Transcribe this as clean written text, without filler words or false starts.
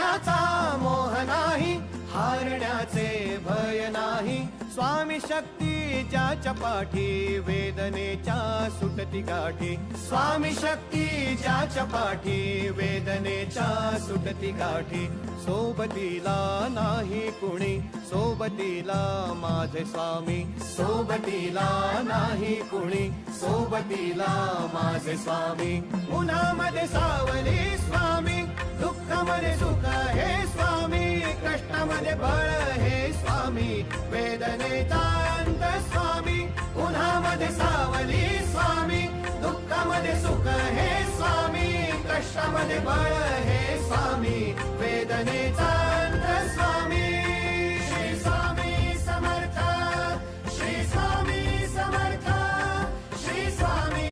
जिंकण्याचा मोह नाही, हारण्याचे भय नाही. स्वामी शक्ती ज्याच्या पाठी, वेदनेच्या सुटती गाठी. स्वामी शक्ती ज्याच्या पाठी, वेदनेच्या सुटती गाठी. सोबतीला नाही कुणी, सोबतीला माझे स्वामी. सोबतीला नाही कुणी, सोबतीला माझे स्वामी. उन्हामध्ये सावली स्वामी, दुःखामध्ये सुख हे स्वामी. कष्टामध्ये बळ हे स्वामी, वेदनेचा अंत स्वामी. उन्हामध्ये सावली स्वामी, दुःखामध्ये सुख हे स्वामी. कष्टामध्ये बळ